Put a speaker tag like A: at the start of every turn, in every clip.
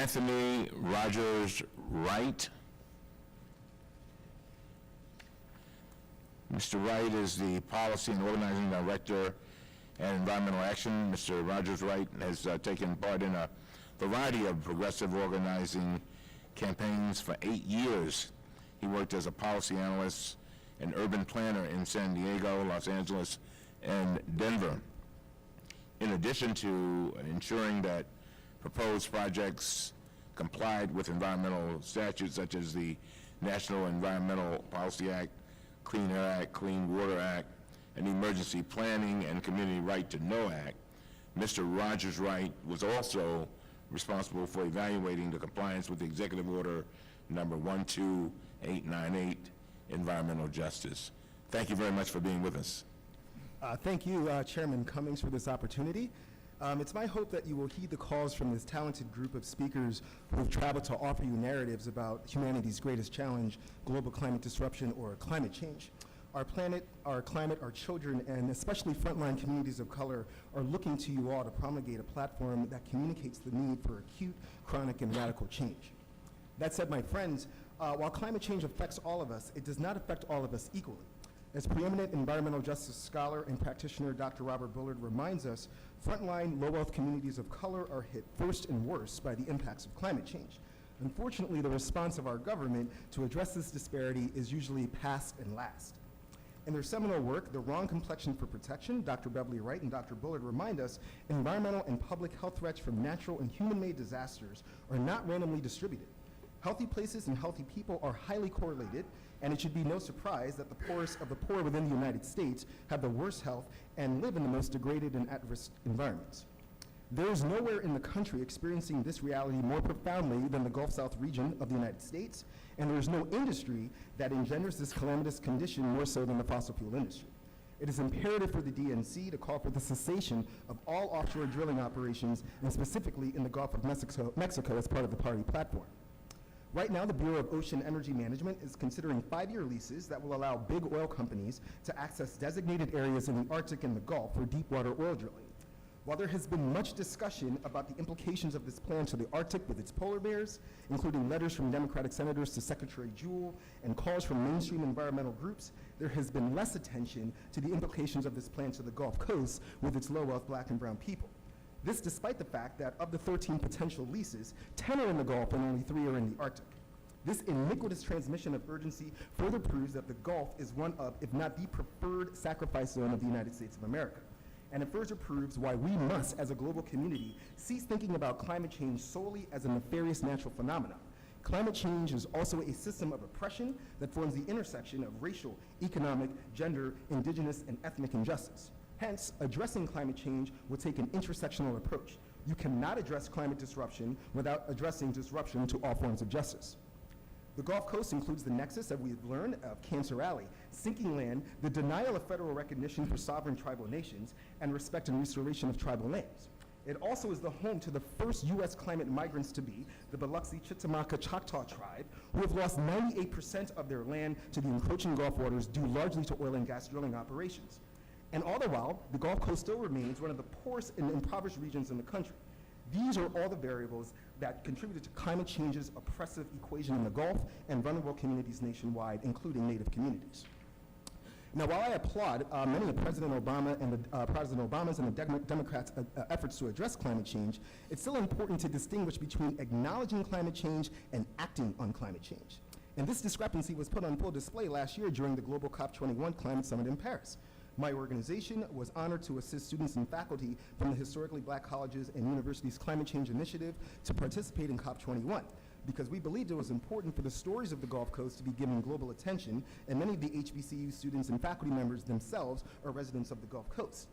A: Anthony Rogers-Wright. Mr. Wright is the Policy and Organizing Director at Environmental Action. Mr. Rogers-Wright has taken part in a variety of progressive organizing campaigns for 8 years. He worked as a policy analyst and urban planner in San Diego, Los Angeles, and Denver. In addition to ensuring that proposed projects complied with environmental statutes such as the National Environmental Policy Act, Clean Air Act, Clean Water Act, and the Emergency Planning and Community Right to Know Act, Mr. Rogers-Wright was also responsible for evaluating the compliance with the Executive Order number 12898, Environmental Justice. Thank you very much for being with us.
B: Thank you, Chairman Cummings, for this opportunity. It's my hope that you will heed the calls from this talented group of speakers who have traveled to offer you narratives about humanity's greatest challenge, global climate disruption, or climate change. Our planet, our climate, our children, and especially frontline communities of color are looking to you all to promulgate a platform that communicates the need for acute, chronic, and radical change. That said, my friends, while climate change affects all of us, it does not affect all of us equally. As preeminent environmental justice scholar and practitioner Dr. Robert Bullard reminds us, frontline low-wealth communities of color are hit first and worst by the impacts of climate change. Unfortunately, the response of our government to address this disparity is usually past and last. In their seminal work, The Wrong Complexion for Protection, Dr. Beverly Wright and Dr. Bullard remind us environmental and public health threats from natural and human-made disasters are not randomly distributed. Healthy places and healthy people are highly correlated, and it should be no surprise that the poorest of the poor within the United States have the worst health and live in the most degraded and at-risk environments. There is nowhere in the country experiencing this reality more profoundly than the Gulf South region of the United States, and there is no industry that engenders this calamitous condition more so than the fossil fuel industry. It is imperative for the DNC to call for the cessation of all offshore drilling operations, and specifically in the Gulf of Mexico as part of the party platform. Right now, the Bureau of Ocean Energy Management is considering 5-year leases that will allow big oil companies to access designated areas in the Arctic and the Gulf for deep water oil drilling. While there has been much discussion about the implications of this plan to the Arctic with its polar bears, including letters from Democratic senators to Secretary Jewell and calls from mainstream environmental groups, there has been less attention to the implications of this plan to the Gulf Coast with its low-wealth black and brown people. This despite the fact that of the 13 potential leases, 10 are in the Gulf and only 3 are in the Arctic. This iniquitous transmission of urgency further proves that the Gulf is one of, if not the preferred sacrifice zone of the United States of America. And it further proves why we must, as a global community, cease thinking about climate change solely as a nefarious natural phenomenon. Climate change is also a system of oppression that forms the intersection of racial, economic, gender, indigenous, and ethnic injustice. Hence, addressing climate change will take an intersectional approach. You cannot address climate disruption without addressing disruption to all forms of justice. The Gulf Coast includes the nexus, as we've learned, of Cancer Alley, sinking land, the denial of federal recognition for sovereign tribal nations, and respect and restoration of tribal lands. It also is the home to the first U.S. climate migrants to be, the Biloxi Chickamauga Choctaw tribe, who have lost 98% of their land to the encroaching Gulf waters due largely to oil and gas drilling operations. And all the while, the Gulf Coast still remains one of the poorest and impoverished regions in the country. These are all the variables that contributed to climate change's oppressive equation in the Gulf and vulnerable communities nationwide, including Native communities. Now, while I applaud many of President Obama's and the Democrats' efforts to address climate change, it's still important to distinguish between acknowledging climate change and acting on climate change. And this discrepancy was put on full display last year during the Global COP21 Climate Summit in Paris. My organization was honored to assist students and faculty from the historically black colleges and universities climate change initiative to participate in COP21 because we believed it was important for the stories of the Gulf Coast to be given global attention, and many of the HBCU students and faculty members themselves are residents of the Gulf Coast.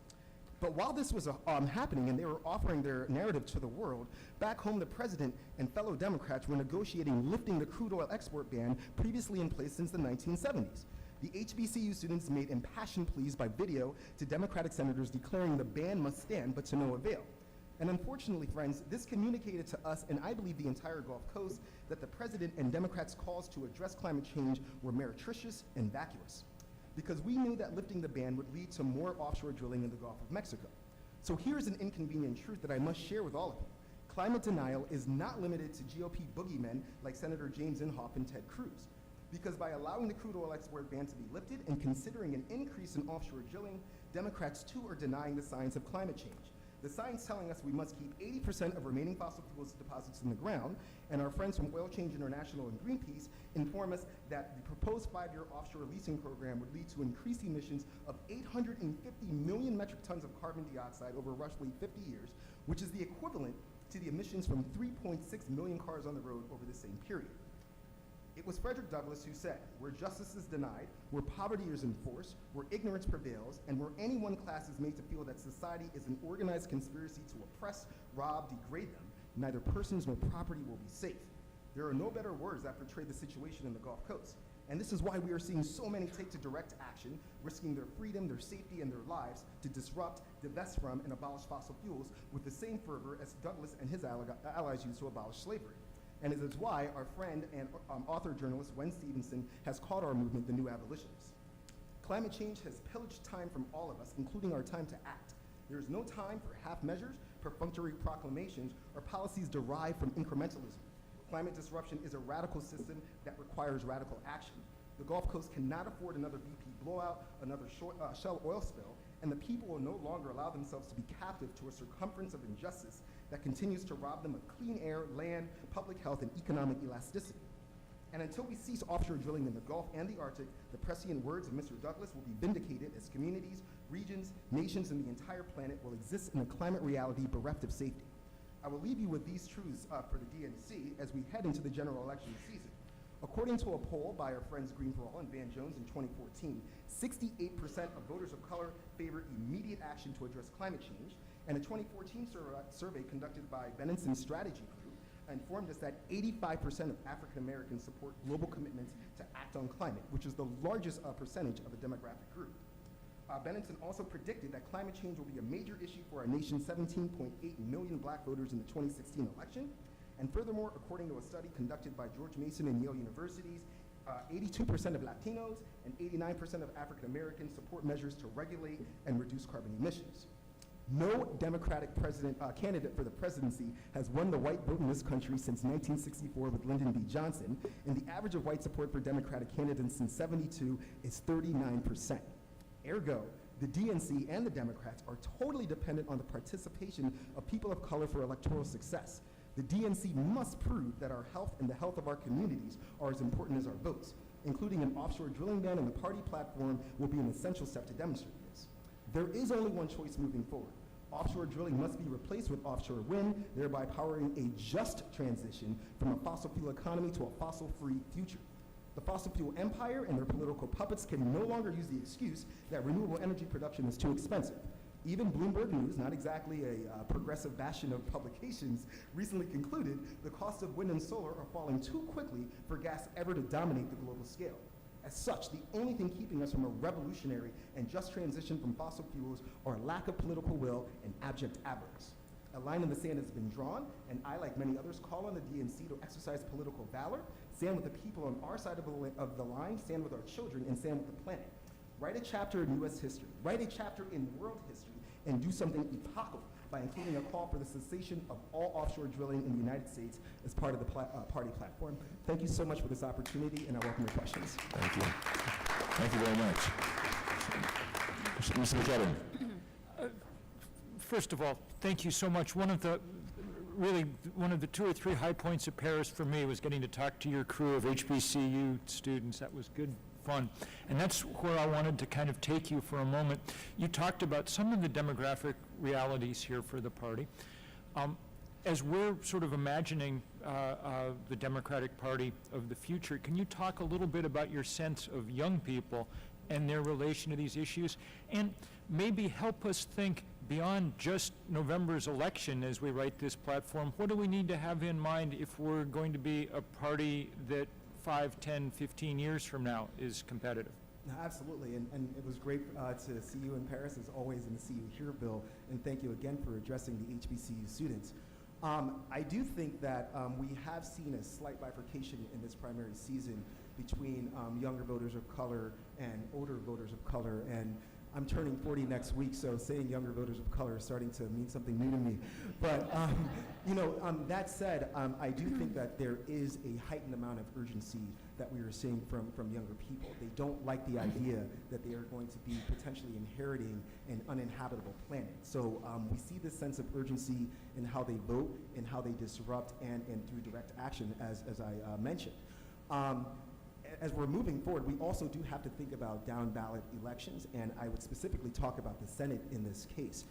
B: But while this was happening and they were offering their narrative to the world, back home the president and fellow Democrats were negotiating lifting the crude oil export ban previously in place since the 1970s. The HBCU students made impassioned pleas by video to Democratic senators declaring the ban must stand, but to no avail. And unfortunately, friends, this communicated to us, and I believe the entire Gulf Coast, that the president and Democrats' calls to address climate change were meretricious and vacuous, because we knew that lifting the ban would lead to more offshore drilling in the Gulf of Mexico. So here's an inconvenient truth that I must share with all of you. Climate denial is not limited to GOP boogeymen like Senator James Inhofe and Ted Cruz, because by allowing the crude oil export ban to be lifted and considering an increase in offshore drilling, Democrats too are denying the science of climate change. The science telling us we must keep 80% of remaining fossil fuels deposits in the ground, and our friends from Oil Change International and Greenpeace inform us that the proposed 5-year offshore leasing program would lead to increased emissions of 850 million metric tons of carbon dioxide over roughly 50 years, which is the equivalent to the emissions from 3.6 million cars on the road over the same period. It was Frederick Douglass who said, where justice is denied, where poverty is enforced, where ignorance prevails, and where any one class is made to feel that society is an organized conspiracy to oppress, rob, degrade them, neither persons nor property will be safe. There are no better words that portray the situation in the Gulf Coast. And this is why we are seeing so many take to direct action, risking their freedom, their safety, and their lives to disrupt, divest from, and abolish fossil fuels with the same fervor as Douglass and his allies used to abolish slavery. And it is why our friend and author-journalist Wen Stevenson has called our movement the New Abolitionists. Climate change has pillaged time from all of us, including our time to act. There is no time for half measures, perfunctory proclamations, or policies derived from incrementalism. Climate disruption is a radical system that requires radical action. The Gulf Coast cannot afford another BP blowout, another Shell oil spill, and the people will no longer allow themselves to be captive to a circumference of injustice that continues to rob them of clean air, land, public health, and economic elasticity. And until we cease offshore drilling in the Gulf and the Arctic, the prescient words of Mr. Douglass will be vindicated as communities, regions, nations, and the entire planet will exist in a climate reality bereft of safety. I will leave you with these truths for the DNC as we head into the general election season. According to a poll by our friends Green for All and Van Jones in 2014, 68% of voters of color favor immediate action to address climate change, and a 2014 survey conducted by Benenson Strategy Group informed us that 85% of African Americans support global commitments to act on climate, which is the largest percentage of a demographic group. Benenson also predicted that climate change will be a major issue for our nation's 17.8 million black voters in the 2016 election. And furthermore, according to a study conducted by George Mason and Yale Universities, 82% of Latinos and 89% of African Americans support measures to regulate and reduce carbon emissions. No Democratic candidate for the presidency has won the white vote in this country since 1964 with Lyndon B. Johnson, and the average of white support for Democratic candidates since '72 is 39%. Ergo, the DNC and the Democrats are totally dependent on the participation of people of color for electoral success. The DNC must prove that our health and the health of our communities are as important as our votes. Including an offshore drilling ban on the party platform will be an essential step to demonstrate this. There is only one choice moving forward. Offshore drilling must be replaced with offshore wind, thereby powering a just transition from a fossil fuel economy to a fossil-free future. The fossil fuel empire and their political puppets can no longer use the excuse that renewable energy production is too expensive. Even Bloomberg News, not exactly a progressive bastion of publications, recently concluded the cost of wind and solar are falling too quickly for gas ever to dominate the global scale. As such, the only thing keeping us from a revolutionary and just transition from fossil fuels are a lack of political will and abject avarice. A line in the sand has been drawn, and I, like many others, call on the DNC to exercise political valor, stand with the people on our side of the line, stand with our children, and stand with the planet. Write a chapter in U.S. history, write a chapter in world history, and do something epochal by including a call for the cessation of all offshore drilling in the United States as part of the party platform. Thank you so much for this opportunity, and I welcome your questions.
A: Thank you. Thank you very much. Mr. McKeddon.
C: First of all, thank you so much. One of the 2 or 3 high points of Paris for me was getting to talk to your crew of HBCU students. That was good fun. And that's where I wanted to kind of take you for a moment. You talked about some of the demographic realities here for the party. As we're sort of imagining the Democratic Party of the future, can you talk a little bit about your sense of young people and their relation to these issues? And maybe help us think beyond just November's election as we write this platform. What do we need to have in mind if we're going to be a party that 5, 10, 15 years from now is competitive?
B: No, absolutely, and it was great to see you in Paris, as always, and to see you here, Bill, and thank you again for addressing the HBCU students. I do think that we have seen a slight bifurcation in this primary season between younger voters of color and older voters of color, and I'm turning 40 next week, so saying younger voters of color is starting to mean something new to me. But, that said, I do think that there is a heightened amount of urgency that we are seeing from younger people. They don't like the idea that they are going to be potentially inheriting an uninhabitable planet. So we see this sense of urgency in how they vote, in how they disrupt, and through direct action, as I mentioned. As we're moving forward, we also do have to think about down-ballot elections, and I would specifically talk about the Senate in this case.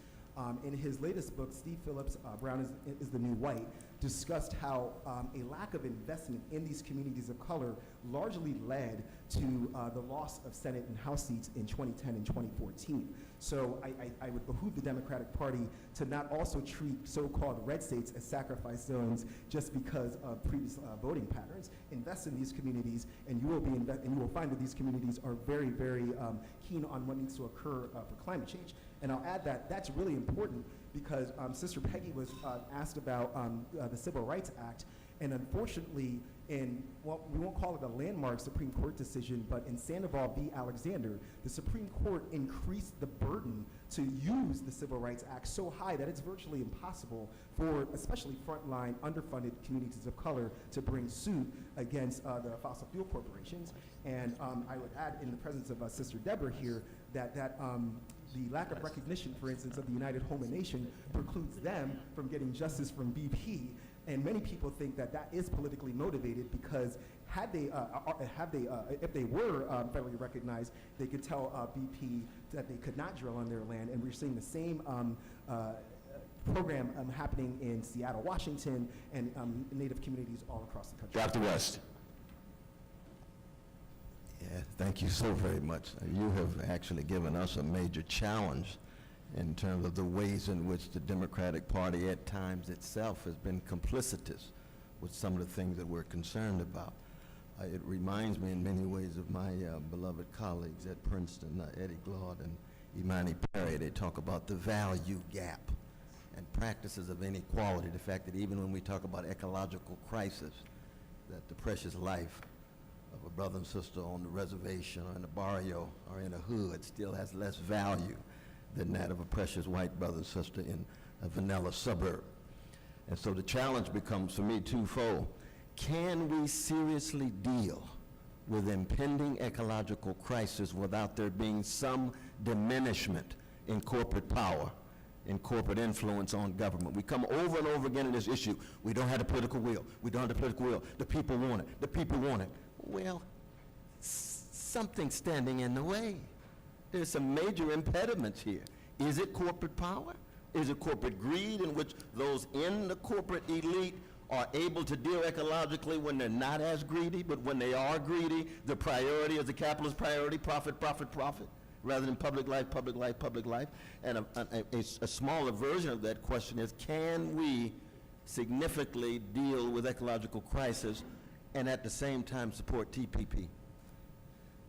B: In his latest book, Steve Phillips, Brown is the New White, discussed how a lack of investment in these communities of color largely led to the loss of Senate and House seats in 2010 and 2014. So I would behoove the Democratic Party to not also treat so-called red states as sacrifice zones just because of previous voting patterns. Invest in these communities, and you will find that these communities are very, very keen on what needs to occur for climate change. And I'll add that that's really important because Sister Peggy was asked about the Civil Rights Act, and unfortunately, we won't call it a landmark Supreme Court decision, but in Sandoval v. Alexander, the Supreme Court increased the burden to use the Civil Rights Act so high that it's virtually impossible for especially frontline, underfunded communities of color to bring suit against the fossil fuel corporations. And I would add, in the presence of Sister Deborah here, that the lack of recognition, for instance, of the United Home and Nation precludes them from getting justice from BP. And many people think that that is politically motivated because if they were federally recognized, they could tell BP that they could not drill on their land. And we're seeing the same program happening in Seattle, Washington, and Native communities all across the country.
A: Dr. West.
D: Yeah, thank you so very much. You have actually given us a major challenge in terms of the ways in which the Democratic Party at times itself has been complicitous with some of the things that we're concerned about. It reminds me in many ways of my beloved colleagues at Princeton, Eddie Glaude and Imani Perry. They talk about the value gap and practices of inequality, the fact that even when we talk about ecological crisis, that the precious life of a brother and sister on the reservation or in a barrio or in a hood still has less value than that of a precious white brother and sister in a vanilla suburb. And so the challenge becomes for me twofold. Can we seriously deal with impending ecological crisis without there being some diminishment in corporate power, in corporate influence on government? We come over and over again in this issue. We don't have the political will. We don't have the political will. The people want it. The people want it. Well, something's standing in the way. There's some major impediments here. Is it corporate power? Is it corporate greed in which those in the corporate elite are able to deal ecologically when they're not as greedy, but when they are greedy, the priority is the capitalist priority, profit, profit, profit, rather than public life, public life, public life? And a smaller version of that question is, can we significantly deal with ecological crisis and at the same time support TPP?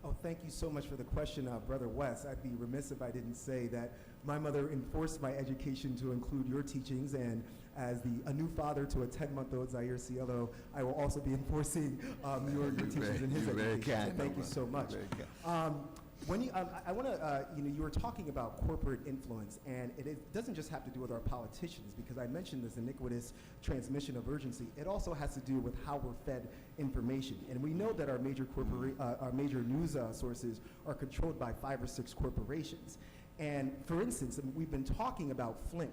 B: Oh, thank you so much for the question, Brother West. I'd be remiss if I didn't say that my mother enforced my education to include your teachings, and as a new father to a 10-month-old Zaire Cielo, I will also be enforcing your teachings in his education. So thank you so much. I want to, you were talking about corporate influence, and it doesn't just have to do with our politicians, because I mentioned this iniquitous transmission of urgency. It also has to do with how we're fed information. And we know that our major news sources are controlled by 5 or 6 corporations. And for instance, we've been talking about Flint.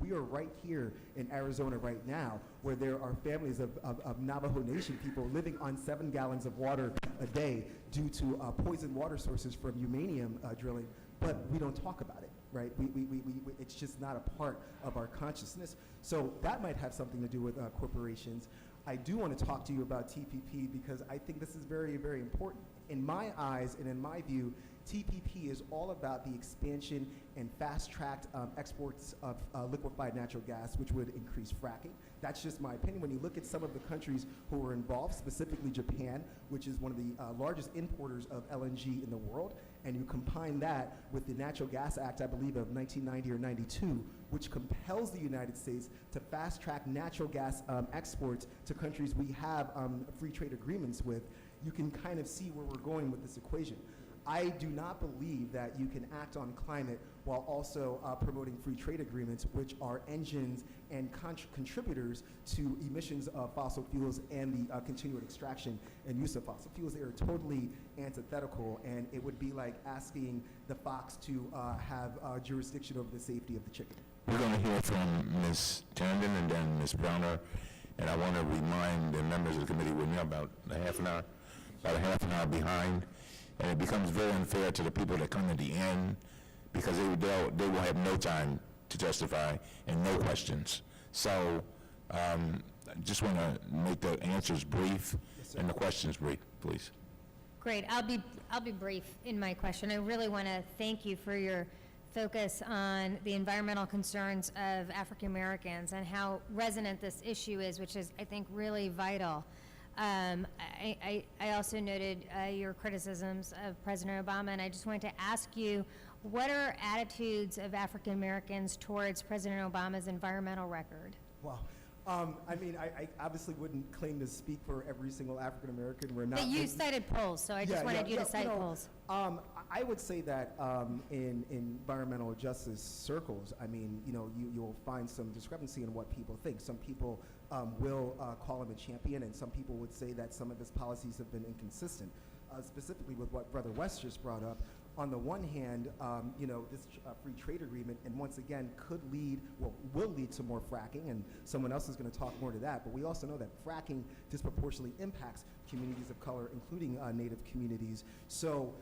B: We are right here in Arizona right now, where there are families of Navajo Nation people living on 7 gallons of water a day due to poisoned water sources from uranium drilling, but we don't talk about it, right? It's just not a part of our consciousness. So that might have something to do with corporations. I do want to talk to you about TPP because I think this is very, very important. In my eyes and in my view, TPP is all about the expansion and fast-tracked exports of liquefied natural gas, which would increase fracking. That's just my opinion. When you look at some of the countries who are involved, specifically Japan, which is one of the largest importers of LNG in the world, and you combine that with the Natural Gas Act, I believe, of 1990 or 92, which compels the United States to fast-track natural gas exports to countries we have free trade agreements with, you can kind of see where we're going with this equation. I do not believe that you can act on climate while also promoting free trade agreements, which are engines and contributors to emissions of fossil fuels and the continued extraction and use of fossil fuels. They are totally antithetical, and it would be like asking the fox to have jurisdiction over the safety of the chicken.
A: We're going to hear from Ms. Tandon and then Ms. Browner, and I want to remind the members of the committee we're now about a half an hour behind, and it becomes very unfair to the people that come at the end because they will have no time to testify and no questions. So I just want to make the answers brief and the questions brief, please.
E: Great. I'll be brief in my question. I really want to thank you for your focus on the environmental concerns of African Americans and how resonant this issue is, which is, I think, really vital. I also noted your criticisms of President Obama, and I just wanted to ask you, what are attitudes of African Americans towards President Obama's environmental record?
B: Wow. I mean, I obviously wouldn't claim to speak for every single African American. We're not.
E: But you cited polls, so I just wanted you to cite polls.
B: I would say that in environmental justice circles, I mean, you'll find some discrepancy in what people think. Some people will call him a champion, and some people would say that some of his policies have been inconsistent. Specifically with what Brother West just brought up. On the one hand, this free trade agreement, and once again, will lead to more fracking, and someone else is going to talk more to that. But we also know that fracking disproportionately impacts communities of color, including Native communities. So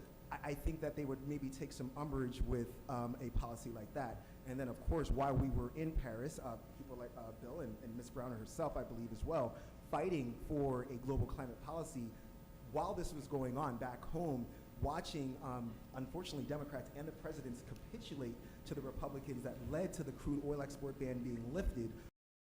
B: I think that they would maybe take some umbrage with a policy like that. And then, of course, while we were in Paris, people like Bill and Ms. Browner herself, I believe as well, fighting for a global climate policy, while this was going on back home, watching, unfortunately, Democrats and the presidents capitulate to the Republicans that led to the crude oil export ban being lifted